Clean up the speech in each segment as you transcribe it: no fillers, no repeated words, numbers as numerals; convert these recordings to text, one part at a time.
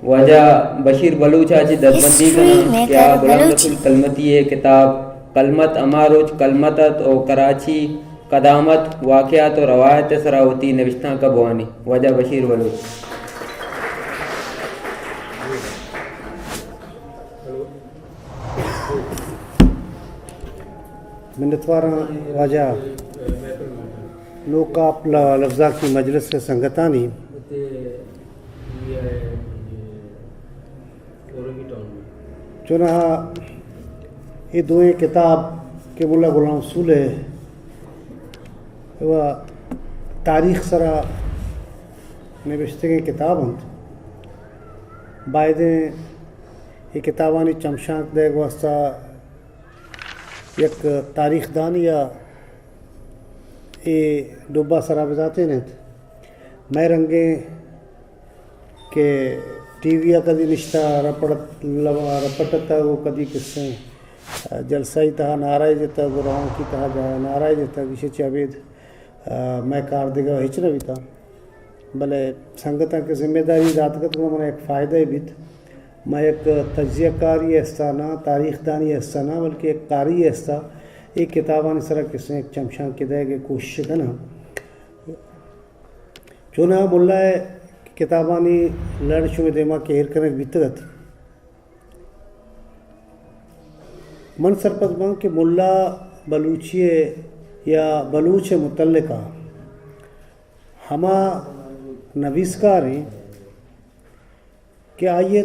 वजह बशीर बलूचाची दरबंदी का नाम क्या गुलाम रसूल कलमती है किताब कलमत अमारुज कलमतत और कराची कदामत वाक़यात और रवायत सरावती नविश्ता का बवानी वजह बशीर बलूच। मिन्नतवारा वाजा लोग आप लफ्ज़ा की मजलिस से संगतानी चुना ये दोएं किताब के मुल्ला गुलाम रसूल है वह तारीख सरा नविश्ते के किताब हंत बायदे ये किताबानी चमशाक देग वास्ता एक तारीख दान या ये डुब्बा सरा बजाते ने मैं रंगे के टीवी कदी निश्ता रपटता वो कदी किस्से जलसाई तहा नाराय जता गुराओं की तहा जाए नाराय जता विशे चाबेद मैं कार देगा हिचना भी था भले संगता की जिम्मेदारी जातगत को मैंने एक फ़ायदा ही बीत मैं एक तज्जियाकारी ऐसा तारीख दानी ऐसा बल्कि एक कारी ऐसा एक किताबान सरा किसने एक चमशा की दे के कोशिश करना चुना मुल्ला किताबानी लड़ शुमे देमा के हेर करने बीतगत मन सरपत मां के मुल्ला बलूची या बलूच मुतल्लिका हमा नवीसकार हैं कि आइए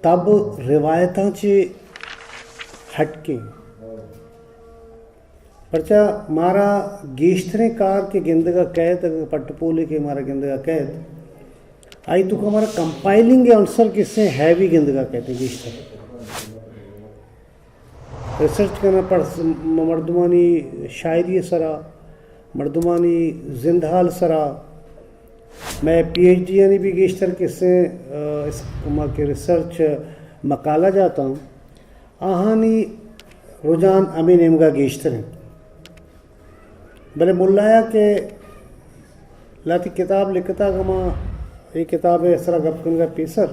तब रिवायतां चे हटके परचा मारा गेश्तरे कार के गिंदगा कैद पट्टपोले के मारा गिंदगा कैद आई तो हमारा कंपाइलिंग आंसर किससे हैवी गिंदगा कहते गेश्तर रिसर्च करना पड़ मर्दमानी शायरी सरा मर्दमानी जिंदहाल सरा मैं PhD यानी भी गेश्तर किससे इस के रिसर्च मकाला जाता हूँ आहानी रुझान अमीन इमगा गेश्तर हैं भले मुल्लाया के लाती किताब लिखता गमा ये किताब है इसरा गपकन का पेसर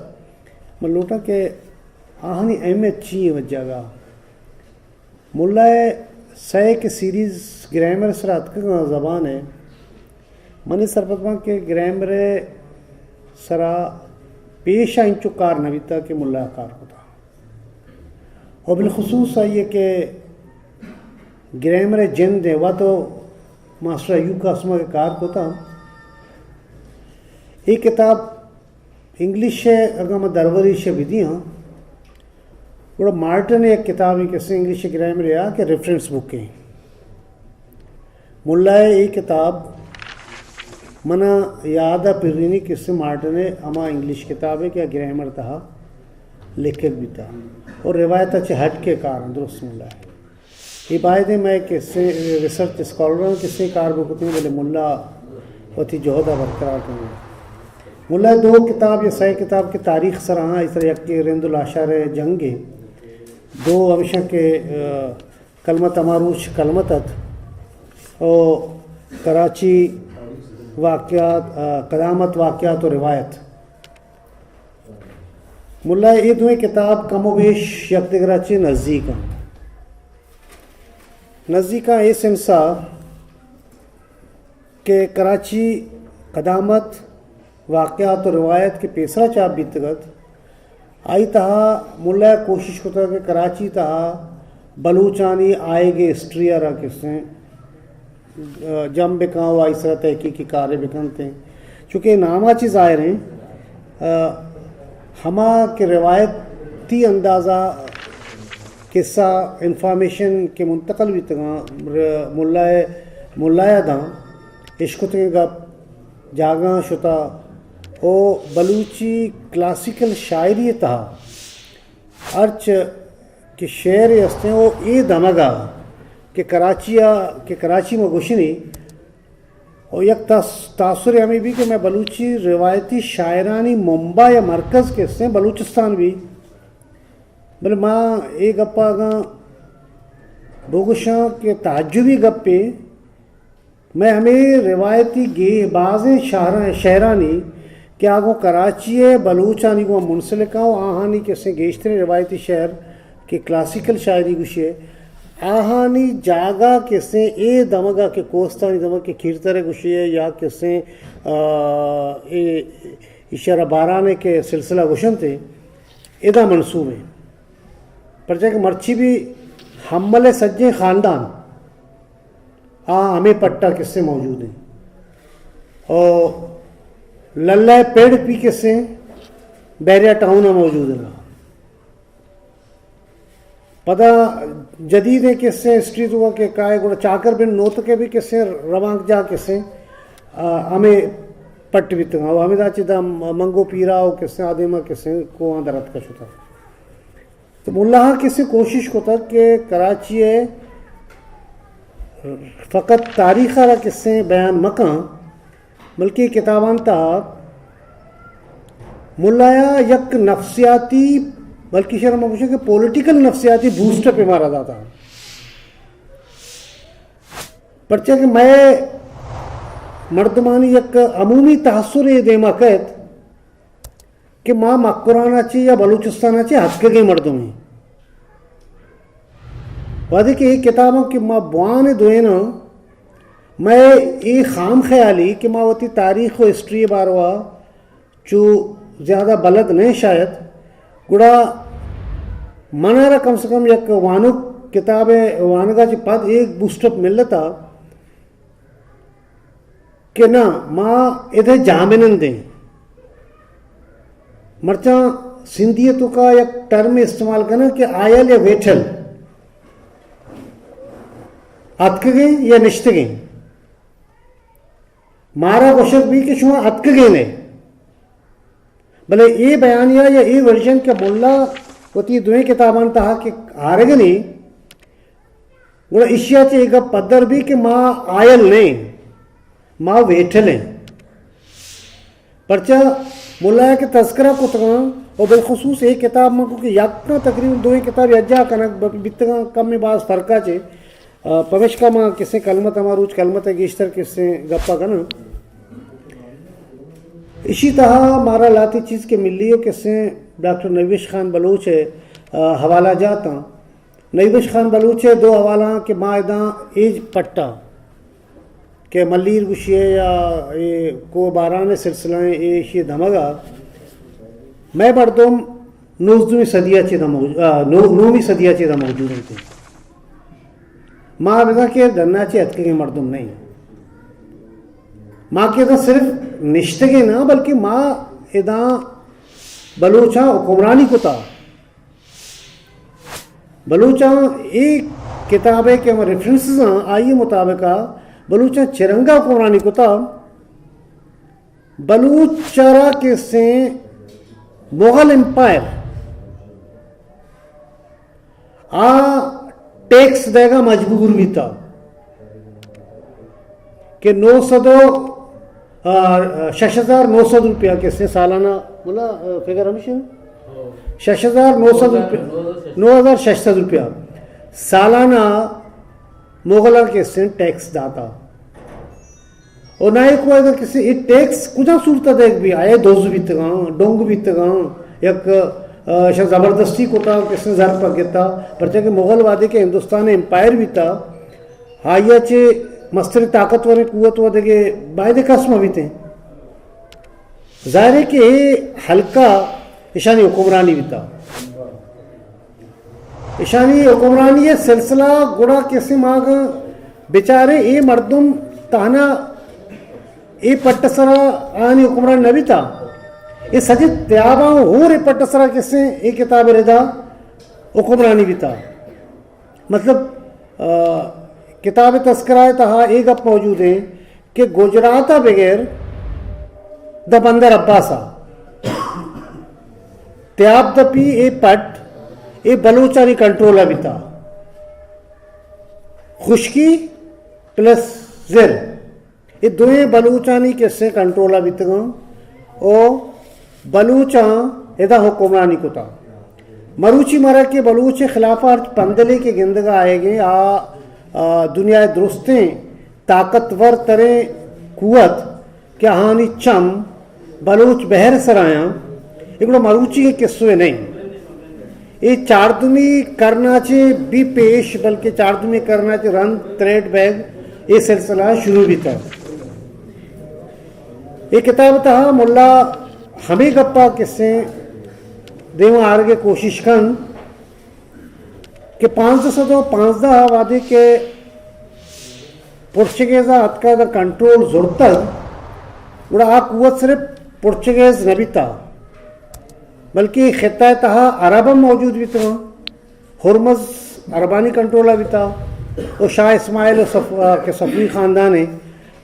मैं लूटा के आहानी अहमियत चाहिए वजह मुल्लाए सै के सीरीज़ ग्रामर सरा का ज़बान है मनी सरपतमा के ग्रामर सरा पेशा इंचु कार नवीता के मुल्ला कार होता और बिलखसूस ये कि ग्रामर जिन देवा तो मास्टर अयूब कासमा के कार होता ये किताब इंग्लिश है अगर मैं दरवरी से विधि हाँ बड़ा मार्टन एक किताब है किससे इंग्लिश ग्रामर या कि रेफरेंस बुक है मुल्लाए ये किताब मना याद पिर्रिनी किससे मार्टन है अमा इंग्लिश किताब है क्या ग्रामर था लेखक भी था और रिवायत अच्छे हट के कारण दुरुस्त मुल्ला है ये बायदे मैं किससे रिसर्च स्कॉलर किससे कार बुक होती हैं बोले मुल्ला अति जोहदा बरकरार करेंगे मुल्ला दो किताब या सही किताब की तारीख सराहा इस तरह के रेंदुल आशार जंगे दो हमेशा के कलमत अमारूश कलमतत और कराची वाक़यात क़यामत वाक़यात और रिवायत मुल्ला ये दोनों किताब कमोबेश यकदगराची नज़दीका इस इंसा के कराची क़यामत वाक़यात और रिवायत के पेसरा चाप बीतगत आई तहा मुल्ला कोशिश होता कि कराची तहा बलूचानी आएगे हिस्ट्री रहा किसने जम बिकाओ आई सरा तहकीकी कार्य बिकनते चूँकि नामा चीज़ आए रहे हमा के रिवायती अंदाज़ा किस्सा इंफॉर्मेशन के मुंतकल भी तगा मुल्लाया दा इश्क गप जागा शुता ओ बलूची क्लासिकल शायरी तहा अर्च के शेर हस्ते वो ये दमगा कि कराची में गुशनी और एक तासुर हमें भी कि मैं बलूची रिवायती शायरानी मुंबई या मरकज़ के से बलूचिस्तान भी बोले माँ एक गप्पा बोगुशा के ताजुबी गप्पे मैं हमें रिवायती गे बाज़ शहरानी कि आगो कराची बलूचानी को मुंसलिका आहानी किसे गेश्तरी रिवायती शहर के क्लासिकल शायरी गुशे आहानी जागा किसे ए दमगा के कोस्तानी दमग के खीरतरे गुशे या किसे ए इशारा बाराने के सिलसिला गुशन थे इदा मंसूब है पर जाके मर्ची भी हमले सज्जे ख़ानदान हमें पट्टा किस्से मौजूद हैं और लल्ला पेड़ पी किस्से बैरिया टाउन में मौजूद है पता जदीद है किस्से स्ट्रीट हुआ के काय गुड़ा चाकर बिन नोत के भी किस्से रवांग जा किस्से हमें पट्ट भी तंगा हमें दाचिदा मंगो पीरा और किस्से आदिमा किस्से को आदरत का शुता तो मुल्ला किसी कोशिश को तक कि कराची फ़कत तारीख़ रा किस्से बयान मकां बल्कि किताबान ता मुल्लाया यक नफ्सियाती बल्कि शर्म पूछे कि पॉलिटिकल नफ्सियाती बूस्टर पे मारा जाता परचा कि मैं मर्दमानी यक अमूमी तहसुर ये देमा कहत कि माँ मक्कुराना ची या बलूचिस्ताना ची हद के गई मर्दों में वादे कि किताबों की माँ बुआने दुए ना मैं ये खाम ख्याली कि माँ वती तारीख़ व हिस्ट्री बारवा जो ज़्यादा बलद नहीं शायद गुड़ा मनारा कम से कम एक वानु किताबें वानगा ची पद एक बूस्टअप मिल था कि ना माँ इधर जामिनन दें मर्चा सिंधियतों का एक टर्म इस्तेमाल करना कि आयल या वेठल अतक गए या निश्त गए मारा वशक भी कि शुआ अतक गए ने भले ये बयानिया या ये वर्जन के मुल्ला होती दुए किताबान तहा कि हारेगे नहीं गुड़ा इशिया चे एक पदर भी कि माँ आयल नहीं माँ वेठल हैं परचा मुल्ला के तस्करा को तक और बिलखसूस एक किताब में क्योंकि यातना तकरीबन दो किताब यज्जा कनक बितगा कम में बाज फर्का चे पवेश का माँ किससे कलमत हमारूज कलमत गेश्तर किससे गप्पा कना इसी तरह मारा लाती चीज़ के मिली हो किससे डॉक्टर नवीश खान बलूच है हवाला जाता नवीश खान बलूच है दो हवाला के मायदा एज पट्टा के मल्लीर गुशिए या ये को बारान सिलसिलाएँ ये धमगा मैं मर्दम नौवीं सदिया चीदा नौवीं सदिया चीदा मौजूद थे माँ बेगा के डरना चाहिए हथके के मर्दम नहीं माँ के तो सिर्फ निश्ते के ना बल्कि माँ इदा बलूचा हुक्मरानी को था बलूचा एक किताबे के रेफरेंसेस आइए मुताबिका बलूचा चिरंगा हुक्मरानी को था बलूचारा के से मुगल एम्पायर टैक्स देगा मजबूर भी था कि 6,900 रुपया के से सालाना बोला फिगर हमेशा 6,900 रुपया 9,600 रुपया सालाना मुगल के से टैक्स दाता और ना एक अगर किसी ये टैक्स कुछ सूरत देख भी आए दोज भी तगा डोंग भी तगा एक ज़बरदस्ती को था किसने ज़र पर गिता पर कि मुग़ल वादे के हिंदुस्तान एम्पायर भी था हाइया चे मस्तरी ताकतवर कुत वादे के बायदे कस्म भी थे ज़ाहिर है कि हल्का ईशानी हुक्मरानी भी था ईशानी हुक्मरानी ये सिलसिला गुड़ा कैसे मांग बेचारे ये मर्दुम ताना ये पट्टसरा आनी हुक्मरान न भी था ये सजी त्याबा हो रे पट्टसरा किससे एक किताब रिदा हुक्मरानी भी था मतलब किताब तस्कराए तहा एक अब मौजूद है कि गुजराता बगैर द बंदर अब्बासा त्याब दपी ए पट ए बलूचानी कंट्रोला भी था खुशकी प्लस जिर ये दोए बलूचानी किससे कंट्रोला भी था और बलूचा इदा हुक्मरानी को था मरूची मरा के बलूच खिलाफा पंदले के गिंदगा आएगे दुनिया दुरुस्तें ताकतवर तरे कुवत क्या हानि चम बलूच बहर सराया हिकिड़ो मरूची के किस्सो नहीं ये चारदुमी करना चे भी पेश बल्कि चारदुमी करना चे रन थ्रेड बैग ये सिलसिला शुरू भी था। ये किताब था मुल्ला हमें गप्पा किस्से देवा आगे कोशिश कन कि 515 वादे के पुर्तगेज़ा अतका का कंट्रोल जुड़ता गुड़ा आ कुवत सिर्फ पुर्तगेज़ नबी था बल्कि खिता तहा अरबम मौजूद भी था हुरमज अरबानी कंट्रोला भी था और शाह इस्माइल के सफ़वी ख़ानदान है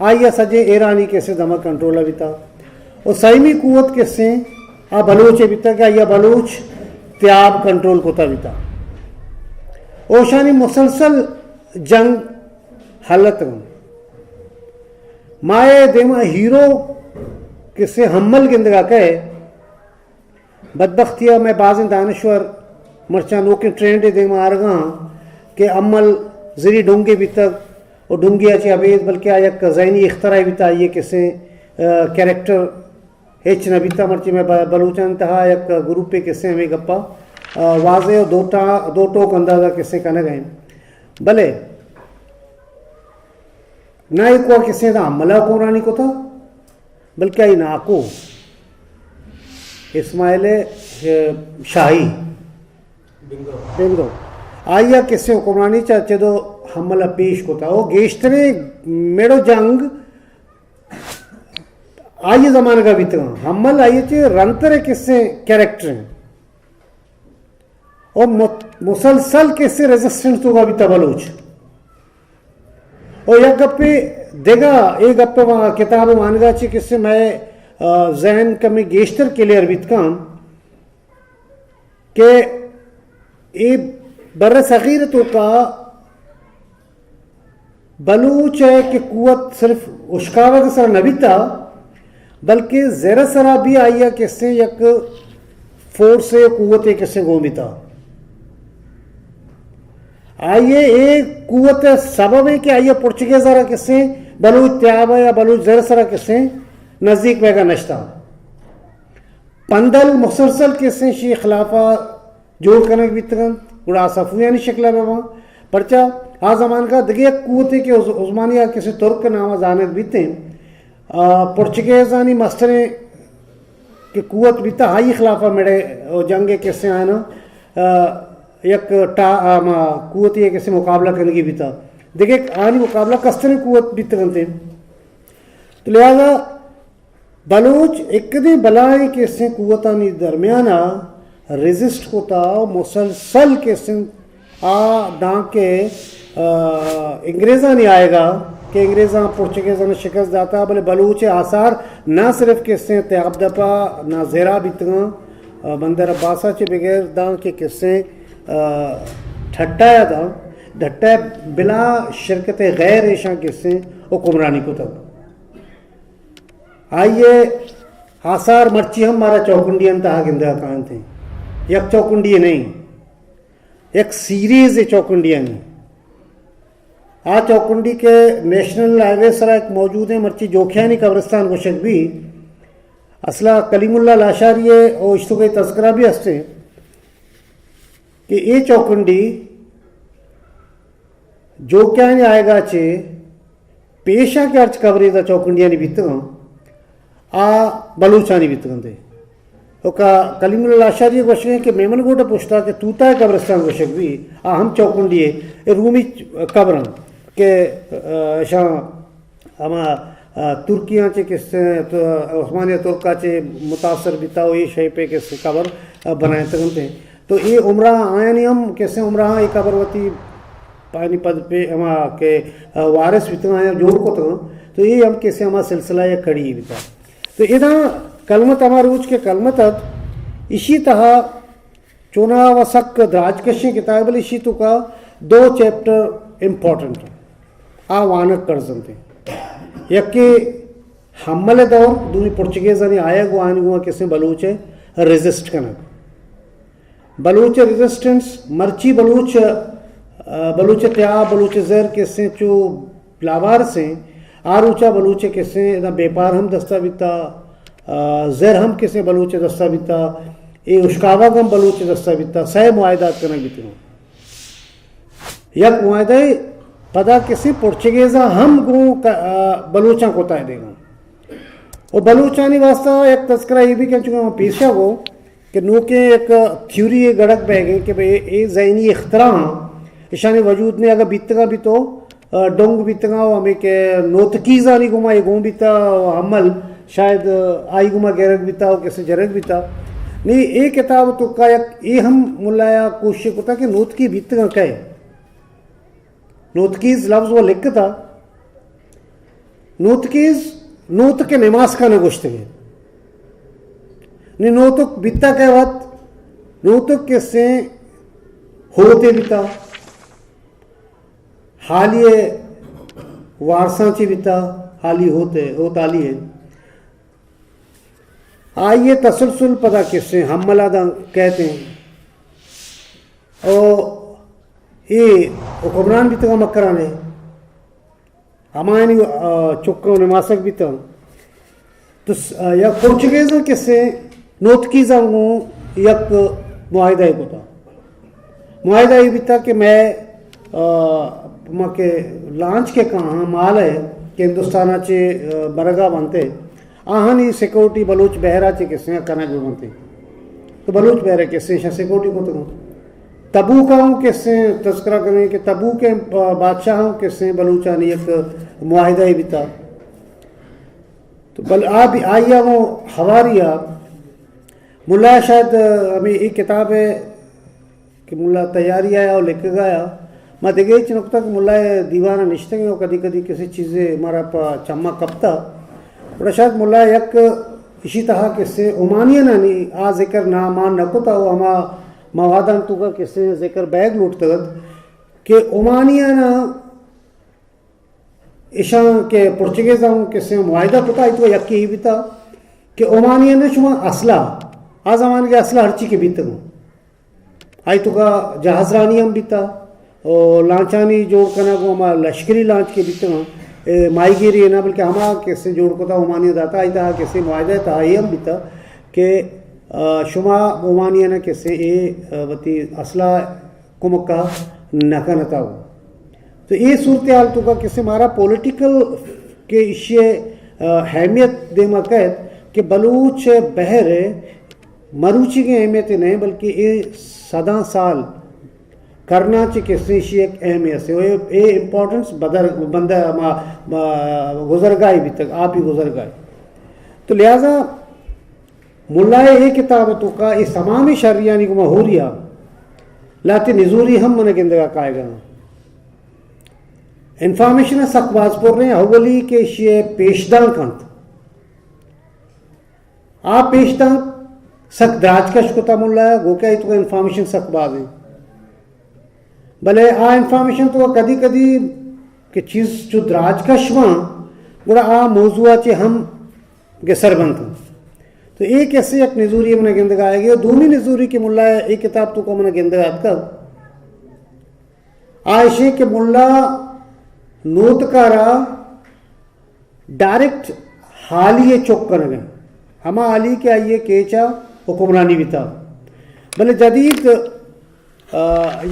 आइया सजे ईरानी कैसे दमा कंट्रोला भी था और सईमी कुवत कैसे आ बलूच भी था क्या या बलूच त्याब कंट्रोल कोता भी था ओशानी मुसलसल जंग हालत माए देमा हीरो किसे हमल गिंदगा कहे बदबख्तिया मैं बाज़ दानश्वर मरचानों के ट्रेंड देमा आरगा के अमल जरी डोंगे भी तक और डोंगी अच्छे अवेद बल्कि आयक जैनी इख्तरा भी था ये किसे कैरेक्टर हेच नबीता मर्ची में बलूचन तहा एक ग्रुप पे किस्से हमें गप्पा वाजे और दो टोक अंदाजा किस्से कहने गए भले ना एक को किस्से था अमला कुरानी को था बल्कि आई नाको इस्माइल शाही बिंगो आइया किस्से हुक्मरानी चाचे दो हमला पेश को था वो गेश्तरे मेड़ो जंग आइए जमाने का भी था हमल आइए चे रंतरे किस्से कैरेक्टर हैं और मुसलसल किस्से रेजिस्टेंस होगा भी था बलूच और यह गप्पे देगा एक गप्पे वहाँ किताब मानगा चे किस्से मैं जहन का में गेश्तर क्लियर भी था के ये बर्र सगीरतों का बलूच है कि कुवत सिर्फ उश्कावा का सर नबी था बल्कि ज़रा सरा भी आइया किससे यक फोर्स से कुवत किससे गोमी था आइए एक कुवत सबब है कि आइए पुर्तगेज़ ज़रा किससे बलूच त्याब या बलूच ज़रा सरा किससे नज़दीक वेगा नश्ता पंदल मुसलसल किससे शी खिलाफा जोड़ करने की तरह गुड़ा सफुयानी शक्ल में वहाँ पर्चा आ जमान का दगे कुवते के उस्मानिया किसी तुर्क नामा जानत बीते पुर्तगेज़ानी मस्तरे के कुवत बीता हाई खिलाफा मेरे जंगे किससे आए ना एक कुवत ये किसी मुकाबला करने की बीता देखे आनी मुकाबला कस्तरे कुवत बीते करते तो लिहाजा बलूच एक दिन बलाए किससे कुवतानी दरमियाना रेजिस्ट होता मुसलसल किस्म आ डांके अंग्रेज़ा नहीं आएगा कि अंग्रेज़ा पुर्तगेज़ा ने शिकस्त दाता बोले बलूच आसार ना सिर्फ किस्से त्याब दपा ना ज़ेरा बितना बंदर अब्बासा के बगैर दां के किस्से ठट्टाया था ढट्टा बिला शिरकत गैर ऐशा किस्से हुक्मरानी को तब आइए आसार मर्ची हम हमारा चौकुंडियन तहा गिंदा कान थे एक चौकुंडी नहीं एक सीरीज है चौकुंडिया नहीं आ चौकुंडी के नेशनल हाईवे सरा एक मौजूद है मर्ची जोखियानी कब्रिस्तान गोशक भी असला कलीमुल्ला लाशारी और इश्तों के तस्करा भी हंसते कि ये चौकुंडी जो क्या नहीं आएगा चे पेशा के अर्च कवरे था चौकुंडिया नहीं बीत आ बलूचानी बीत गए का कलीमुल्ला लाशारी गोशक कि मेमन गोटा पूछता कि तूता है कब्रिस्तान गोशक भी आ हम चौकुंडी है रूमी कब्र के शाह हमा तुर्कियाँ चे किससे तो उस्मानिया तुर्का चे मुतासर बिता ये शय पे किससे कबर बनाए तकते तो ये उम्रा आया नहीं हम कैसे उम्रा ये कबरवती पानी पद पे हमा के वारिस बितना आया जोड़ को तो ये हम कैसे हमारा सिलसिला ये कड़ी बिता तो इधर कलमत अमारूज के कलमत इसी तरह चुना वसक द्राजकशी किताब इसी तो का 2 चैप्टर इम्पोर्टेंट आ वानक कर सकते यके हमले दौर दूसरी पुर्तगेज़ ने आया गो आने हुआ किसने बलूच है रेजिस्ट करना बलूच रेजिस्टेंस मर्ची बलूच बलूच त्या बलूच ज़र किससे जो लावार से आर ऊँचा बलूच किससे ना बेपार हम दस्ताविता जरहम किसे बलूच दस्ता बिता ए उश्कावागम बलूच दस्ता बिता सह मुआहदात करना बितनो यक मुआहदा पदा किसी पुर्तगेजा हम गो बलूचा को ताय देगा और बलूचानी वास्ता एक तस्करा ये भी कह चुका हूँ पेशा को कि नो के एक थ्योरी ये गड़क बह गई कि भाई ये ज़हनी इख्तरा ईशानी वजूद ने अगर बीतगा भी तो डोंग बीतगा हमें के नोतकीज़ा नहीं गुमा ये गुम बीता अमल शायद आई गुमा गैरक बीता हो कैसे जरक बीता नहीं ये किताब तो का ये हम मुलाया कोशिश होता कि नोतकी बीतगा कहे नोतकीज़ लफ्ज़ वो लिख था नोतकीज़ नोत के नमाज का नगोश्त है नोतुक बिता के वक्त नोतुक के से होते बिता हालिए वारसाची बिता हाली होत आली है आइए तसलसल पता किससे हम मलादा कहते हैं और ये हुक्मरान भी तो मकरान है हमारे चुक्रों ने मासक भी तो या पुर्तगेज़ों के से नोतकीज़ा हूँ यक मुआहदा को था मुआहदा ये भी था कि मैं के लांच के कहाँ माल है कि हिंदुस्तान चे बरगा बनते आहनी सिक्योरिटी बलूच बहरा चे किसने कना भी बनते तो बलूच बहरा किससे सिक्योरिटी को तो तबू का हूँ किससे तस्करा करें कि तबू के बादशाह हूँ किससे बलूचानी एक मुआहिदा ही बिता तो बल आप आइया वो हवारिया मुल्ला शायद हमें एक किताब है कि मुल्ला तैयारी आया और लिख गया मैं देखे चुनकता कि मुल्ला दीवाना निश्चित है कभी कभी किसी चीज़ें हमारा चम्मा कपता और शायद मुल्ला एक इसी तरह किससे उमानिया ना नहीं आ जिक्र ना मान नकोता हो हमा मवादन तो का किससे जिक्र बैग लूट तगत कि ओमानिया ना ईशा के पुर्तगेज़ा हूँ किससे मुआहिदा पता तो यकी ही भी था कि ओमानिया ने शुमा असला आ ज़माने के असला हर चीज़ के बीत हूँ आई तो का जहाज़रानी हम बीता और लांचानी जोड़ करना को हमारा लश्करी लांच के बीत हूँ माईगिरी है ना बल्कि हमारा किससे जोड़ को था ओमानिया दाता आई था किससे मुआहिदा था ये हम बीता कि शुमा ओमानिया ने किससे ए वती असला कुमक्का नका हो तो ये सूरत हाल तो का किससे हमारा पॉलिटिकल के इश्य अहमियत दे मकैद कि बलूच बहर मरूची की अहमियत नहीं बल्कि ये सदा साल करना चे किससे इश्य एक अहमियत से ये इम्पोर्टेंस बदर बंदा गुजर गए अभी तक आप ही गुजर गए तो लिहाजा मुल्लाए ये किताबतों का ये तमामी शरियानी को महूरिया लाते निजूरी हम मन गिंदगा कायगा इंफॉर्मेशन सक बाजपुर ने अवली के शे पेशदान कंत आप पेशदान सक द्राजकश को तमुल्ला गोके तो इंफॉर्मेशन सक बाज है भले आ इंफॉर्मेशन तो कदी कदी कि चीज़ जो द्राजकश वहाँ बुरा आ मौजूआ चे हम गेसर बनता तो एक ऐसे एक नजूरी मैंने गिंदगा आएगी और दूसरी नजूरी की मुल्ला है एक किताब तो को मैंने गिंदगा कब आयशे के मुल्ला नोतकारा डायरेक्ट हालिए चौक कर गए हम हाली के आइए केचा हुक्मरानी बिता भले जदीद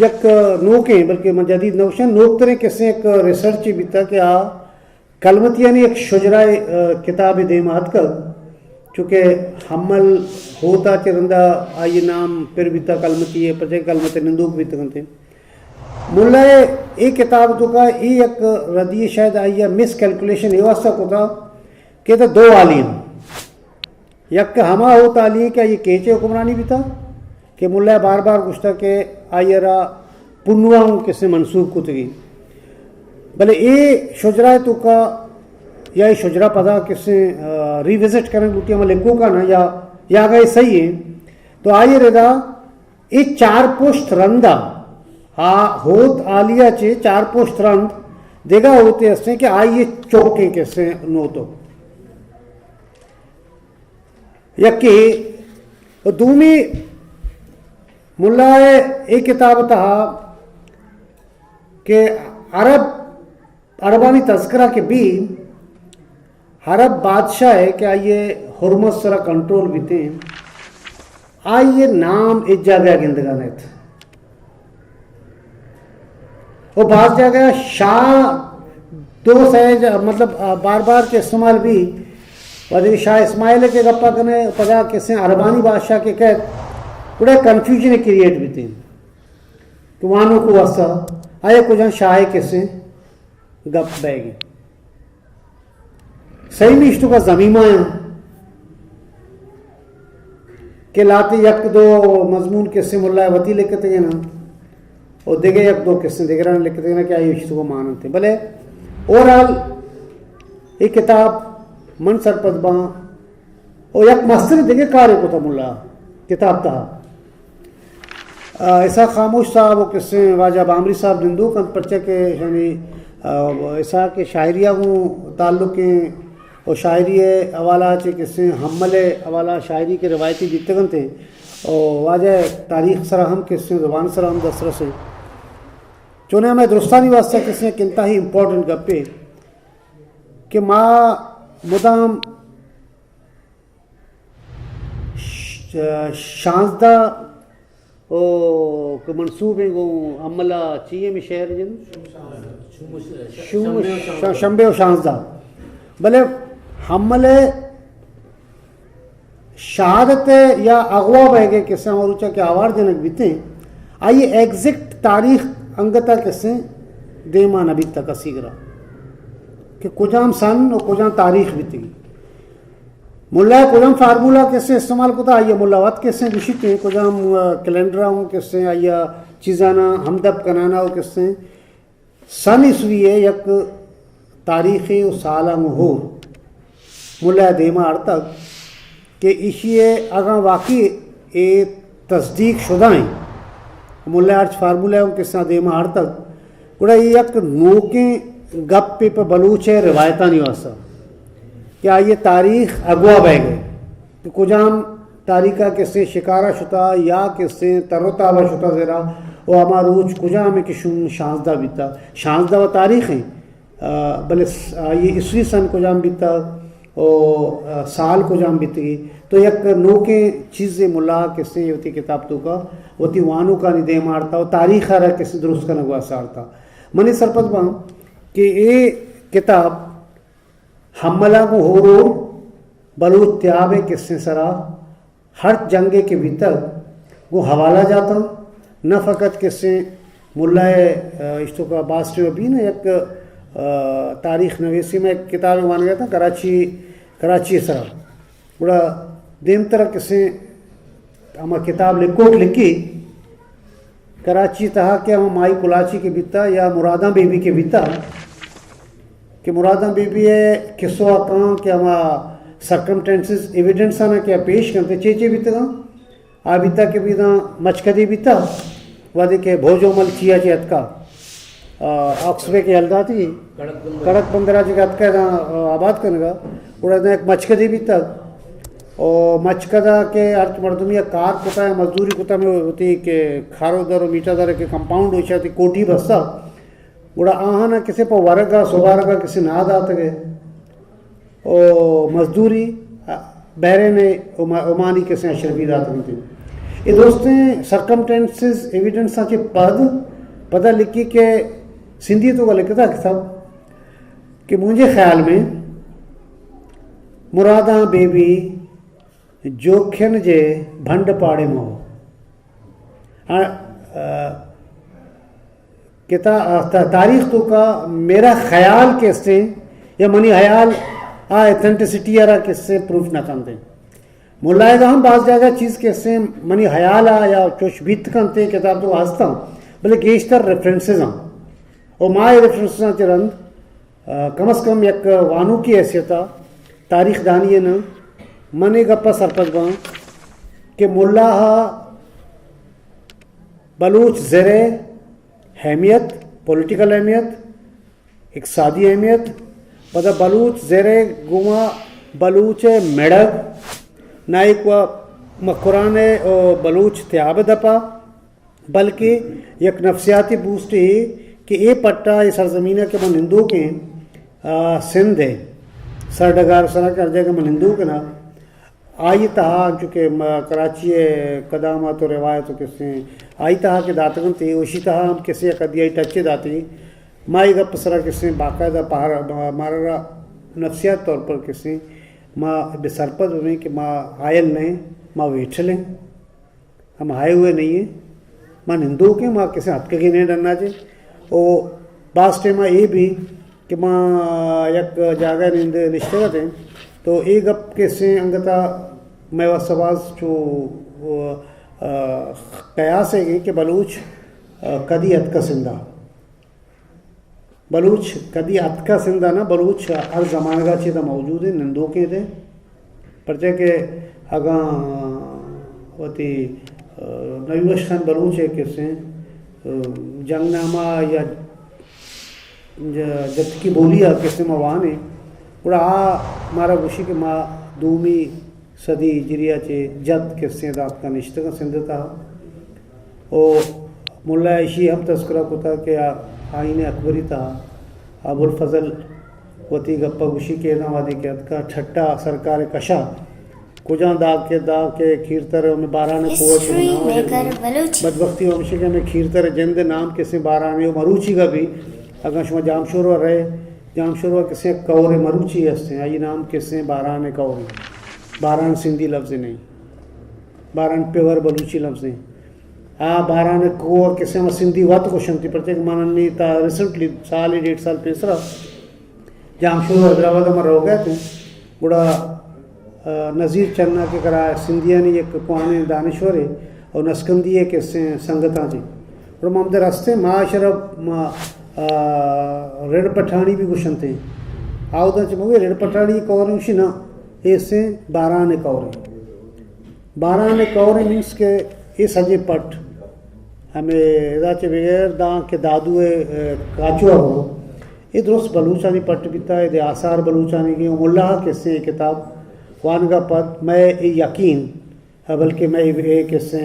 यक नोके बल्कि जदीद नौशन नोक तरह किससे एक रिसर्च बिता कि आ कलमतिया ने एक शुजराए किताब दे मात कर चूँकि हमल होता चिरंदा आइए नाम फिर बीता कलमती है पचे कलमत निंदूक भी तकते मुल्ला एक किताब तो का ये एक रदी शायद आइए मिस कैलकुलेशन ये वास्ता को था कि तो दो आलिम यक हमा हो ताली क्या ये केचे हुक्मरानी भी था कि मुल्ला बार बार गुस्ता के आइयरा पुनवाओं किसने मनसूख कुतगी भले ये शुजरा तो का या ये शुजरा पता किससे रिविजिट करें लुटिया में लिखो का ना या गए सही है तो आइए रेदा ये चार पोस्ट रंदा होत आलिया चे चार पोस्ट रंद देगा होते ऐसे कि आइए चौके कैसे नो तो यकी दूमी मुल्ला एक किताब था कि अरबानी तस्करा के भी हरब बादशाह है कि आइए हुरमत सरा कंट्रोल बीते आइए नाम इस जगह गिंदगा नेत वो बात जगह शाह दो सहज मतलब बार बार के इस्तेमाल भी वजह शाह इस्माइल के गप्पा करने पता किसे अरबानी बादशाह के कह बड़े कन्फ्यूजन क्रिएट भी थे कि वानों को वसा आए कुछ शाह किसे गप बैगी सही में इश्तों का जमीमा है के लाते यक दो मजमून किस्से मुल्ला वती लिखते हैं ना और देखे यक दो किस्से देख रहे लिखते हैं ना क्या ये इश्तों को मानते भले ओवरऑल ये किताब मन सरपत बा और यक मस्तर देखे कार्य को था मुल्ला किताब था ऐसा खामोश साहब वो किस्से वाजा बामरी साहब निंदू कन पर्चे के यानी ऐसा के शायरिया को ताल्लुक़ और शायरी हवाला चे किस्से हमले हवाला शायरी के रवायती जितगन थे और वाजह तारीख सरा हम किस्से ज़ुबान सरा हम दसर से चुने हमें दुरुस्तानी वास्ते किस्से किंता ही इम्पोर्टेंट गप्पे कि माँ मुदाम शांसदा ओ के मंसूबे को हमला चाहिए में शहर जिन शंबे और शांसदा भले हमले शहादत या अगवा बह गए किस्से और ऊँचा के आवार जनक बीते आइए एग्जैक्ट तारीख अंगता किस्से देमा नबी तक सीगरा कि कुजाम सन और कुजाम तारीख बीती मुल्ला कुजाम फार्मूला किस्से इस्तेमाल को था आइए मुल्लावत किस्से विशिते कुजाम कैलेंडर हूँ किस्से आइया चीज़ाना हमदब कनाना हो किस्से सन इसवी है यक तारीख़ी साला हो मुल्ला देमा तक कि इशिए अगर वाकई ए तस्दीक शुदा हैं मुल्ला अर्ज फार्मूला किस्सा देमा तक गुड़ा यक नोके गप पे पर बलूच है रिवायता नहीं वास्ता क्या ये तारीख अगवा बह गए तो कुजाम तारीखा किस्से शिकारा शुता या किस्से तरोताबा शुता ज़रा वो हमारूज कुजाम में किशुम शांसदा बीता शांसदा व तारीख हैं भले ये ईस्वी सन कुजाम बीता और साल कुजाम बीती तो यक नोके चीज़ें मुल्ला किस्से होती किताब तो का होती वानों का निदे मारता और तारीख आ रहा किस्से दुरुस्त का नगवा सारता मनी सरपत बा कि ये किताब हमला को हो रो बलूच त्याबे किस्से सरा हर जंगे के भीतर वो हवाला जाता न फ़कत किस्से मुल्ला इश्तों का बास्टर भी ना एक तारीख नवीसी में एक किताब मान गया था कराची सरा बड़ा देम तरह किस्से हम किताब लिखोट लिखी कराची तहा के हम माई कुलाची के बीता या मुरादा बेबी के बीता कि मुरादा बीबी है किस्सा कहाँ कि हम सर्कमटेंसेस एविडेंस आना क्या पेश करते चेचे बीता आबिता के बीता मचकदी बीता वादे के भोजोमल चिया चेत का ऑक्सबे के हल्दा थी कड़क बंदरा जी का आबाद करने उड़ा एक मचकदी बीता और मचकदा के अर्थ मर्दमिया कार कुता है मजदूरी कुता में होती कि खारो दर और मीठा दर के कंपाउंड हो जाती कोठी बस्ता उड़ा आहा ना किसी पर वर्गा सुबारगा किसी नाद आते गए और मजदूरी बहरे ने ओमानी किसी अशरफी रात में थी ये दोस्तें सर्कमटेंसेस एविडेंस आचे पता लिखी के सिंधी तो का लिखता किताब कि मुझे ख्याल में मुरादा बेबी जोखिन जे भंड पाड़े में हो तारीख तो का मेरा ख्याल किससे या मनी ख्याल एथेंटिसिटी यारा किससे प्रूफ ना करते मुलायदा हम बाज जाएगा चीज़ किससे मनी ख्याल या चोशबीत करते किताब तो वास्ता भले गेशतर रेफरेंसेस हाँ और माए रेफरेंसेस चरंद कम से कम एक वानू की हैसियत तारीख दानी न मने गप्पा सरपंच बा कि मुल्ला बलूच ज़रे अहमियत पॉलिटिकल अहमियत इक़्तिसादी अहमियत पता बलूच ज़रे गुमा बलूच मेड़ग नाइक व मकुरान और बलूच त्याब दपा बल्कि एक नफसियाती बूस्ट ही कि ये पट्टा ये सरजमीन के मन हिंदू के सिंध है सरडगार सरा कर जगह में हिंदू के ना आई तहा चूँकि कराची कदामा तो रिवायत तो किससे आई तहा के दातगन थे उसी तहा हम किसी कदिया टच्चे दाती माई गप सरा किससे बाकायदा मारा नफसियात तौर पर किसी माँ बेसरपत में कि माँ आयल नहीं माँ वेठलें हम आए हुए नहीं है माँ हिंदू के माँ किसी हथ के नहीं डरना चाहिए और बास टाइम ये भी कि माँ एक जागा नींद निश्चय थे तो एक गप के से अंगता मैं वह सवाल जो कयास है कि बलूच कदी अत का सिंधा बलूच कदी अत का सिंधा ना बलूच हर ज़माने का चीज़ मौजूद है नंदो के थे परचे के अगा होती नयूश खान बलूच है किससे जंगनामा या जत की बोलिया किसने मवान है उड़ा मारा गुशी के माँ दूमी सदी जिरिया चे जत किससे रात का निश्चित का सिंध था ओ मुल्ला इशी हम तस्करा कुता के आईने अकबरी था अबुल फजल वती गप्पा गुशी के नावादी के का ठट्टा सरकार कशा कुजा दाग के खीरतर में बाराने कोच बदबख्ती वंशी के में खीरतर जिंद नाम किसी बाराने मरूची का भी अगर शुमा जामशोरवा रहे जामशोरवा किसे कौरे मरूची हंसते आई नाम किसे बारान कौरे बारान सिंधी लफ्ज़ नहीं बारान प्योर बलूची लफ्ज़ नहीं बारान कौर किसे में सिंधी वत क्वेश्चन थी प्रत्येक माननी था रिसेंटली साल 1.5 साल पेसरा जामशोरवा हैदराबाद में रह गए थे बड़ा नज़ीर चन्ना के करा सिंधिया ने एक कुआने दानश्वर है और नस्कंदी है किसे संगता जी और ममद रास्ते माशरफ रेड पठानी भी कुशन थे आवदा चमोगे रेड पठानी कौर उसी ना ऐसे 12 कौरे मीन्स के ये सजे पट हमें राचे बगैर दां के दादू काचुआ हो ये दोस्त बलूचानी पट बीता है आसार बलूचानी की मुल्ला किससे किताब वान का पद मैं यकीन बल्कि मैं ये किससे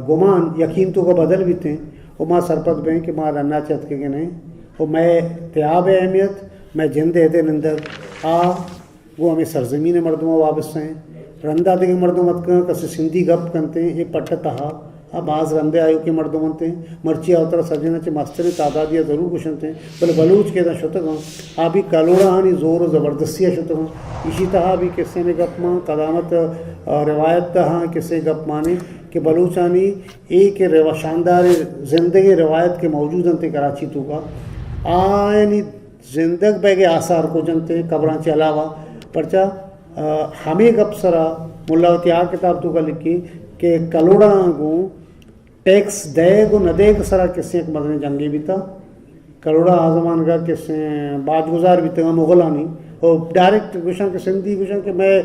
गुमान यकीन तो का बदल भी थे वो माँ सरपत बैंक कि माँ रन्ना चत के नहीं वो मैं त्याब अहमियत मैं जिंदे थे नंदर वो हमें सरजमीन मर्दों वापस हैं रंदा दे मर्दों मत कसे सिंधी गप करते हैं ये पट तहा अब आज रंदे आयु के मर्दों मनते हैं मर्ची अवतर सजना चे मास्तरी तादादिया जरूर कुशनते बोले बलूच के शुतक आ भी कलोड़ा हानि जोर ज़बरदस्तिया शुतक इसी तरह भी किस्से में गप माँ कदामत रिवायत तहा किस्से गप माने कि बलूचानी एक शानदार ज़िंदगी रवायत के मौजूद थे कराची तो का यानी जिंदग बैगे आसार को जनते कब्रां के अलावा परचा हमें गप सरा मुल्लावती आ किताब तो का लिखी कि कलोड़ा को टैक्स देगो न देग सरा किस्से एक मदने जंगी भी था कलोड़ा आजमान का किस्से बाजगुजार भी था मुगलानी और डायरेक्ट गुशन के सिंधी गुशन के मैं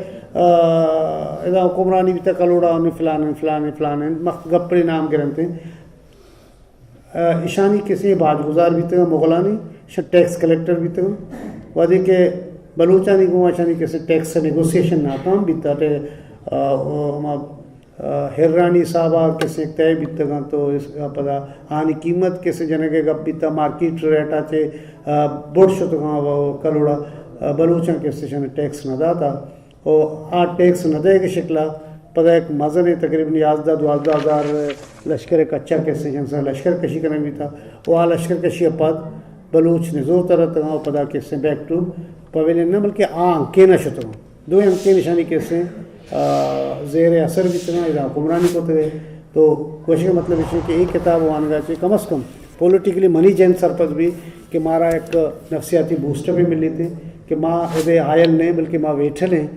इधर हुक्मरानी भी था कलोड़ा फलाने गप्पड़ी नाम के रहते ईशानी किसी बाजगुजार भी था मुगलानी टैक्स कलेक्टर भी था वादे के बलूचानी को आशानी किसी टैक्स नेगोशिएशन नाकाम भी था हिर्रानी साहबा किसी तय भी तक तो इसका पता आनी कीमत किसी जने के गप भी था मार्केट रेट आचे बोर्ड शो तो कलोड़ा बलूचा के स्टेशन टैक्स न दाता और आ टैक्स न दे के शिकला पता एक मज़न है तकरीबन 11-12 लश्कर कच्चा के स्टेशन से लश्कर कशी करने भी था वो आ लश्कर कशी पद बलूच ने जोर तरह तक पता किससे बैक टू पवेलियन न बल्कि अंके न शतों 2 अंके निशानी किससे ज़ेर असर भी तना इधर हुक्मरानी को तो कोशिश का मतलब इसे कि एक किताब वानगा चाहिए कम अज़ कम पॉलिटिकली मनी जैन सरपत भी कि मारा एक नफसियाती बूस्टर भी मिली थी कि माँ इधे आयल नहीं बल्कि माँ वेठल हैं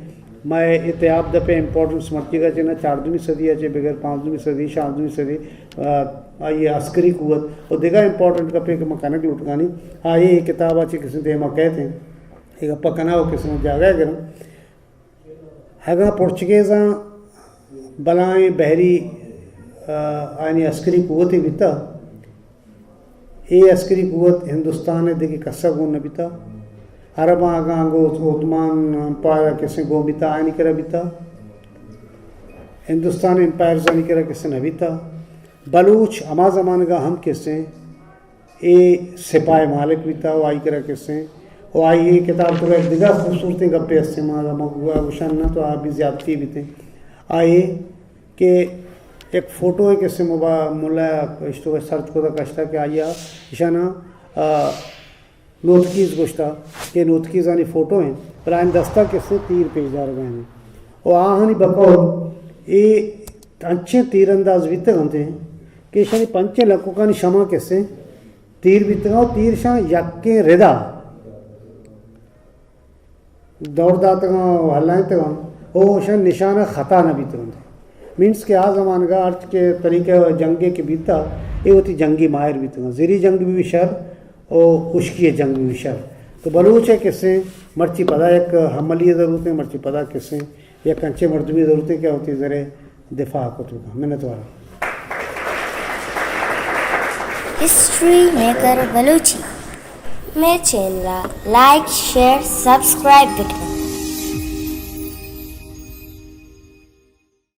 मैं इतिहाब दपे इम्पोर्टेंस मर्ची का चाहिए 4वीं सदी अच्छे बगैर 5वीं सदी 7वीं सदी ये अस्करी कुवत और देखा इम्पोर्टेंट कपे कि मैं कनक लुटकानी हाँ ये किताब अच्छी किसी दे मैं कहते हैं एक अपा कना हो किसी में जागा है हगा पोर्चुगेज़ा बलाएँ बहरी आनी अस्करी कुवत ही बीता ये अस्करी कुवत हिंदुस्तान देखी कस्सा गुण न बीता अरब आगा गो ओतमान एम्पायर किसे गो बीता आनी करा बीता हिंदुस्तान एम्पायर जानी करा किसे न बीता बलूच अमा ज़मान का हम किसे ए सिपाही मालिक बीता वो आई करा किसे और आई ये किताब तो एक दिगा खूबसूरती गप्पे हस्से मारा मगुआ उशन ना तो आप भी ज्यादती भी थे आए कि एक फ़ोटो है किससे मुला इस्तो सर्च को कष्टा कि आइया इशाना नोटकीज गोश्ता के नोटकीज आनी फ़ोटो हैं पर आइन दस्ता किससे तीर पेश जा रहे हैं और आहनी बको ये अच्छे तीरंदाज वित्त बनते हैं कि शानी पंचे लकों का क्षमा किससे तीर वित्त और तीर शाह यक्के रेदा दौड़दा तक हल्लाएं तक वो शायद निशाना ख़ता न बीते होंगे मीन्स के आ ज़मान का अर्थ के तरीके जंगे के बीता ये होती जंगी माहिर बीते ज़ेरी जंग भी शर और खुशकी जंग भी शर तो बलूच है किससे मर्ची पदा एक हमली ज़रूरत है मर्ची पदा किससे या कंचे मर्दमी ज़रूरतें क्या होती ज़रे दिफा को तो मेहनत वाला हिस्ट्री मेकर बलूची मेरे चैनल लाइक शेयर सब्सक्राइब बिटन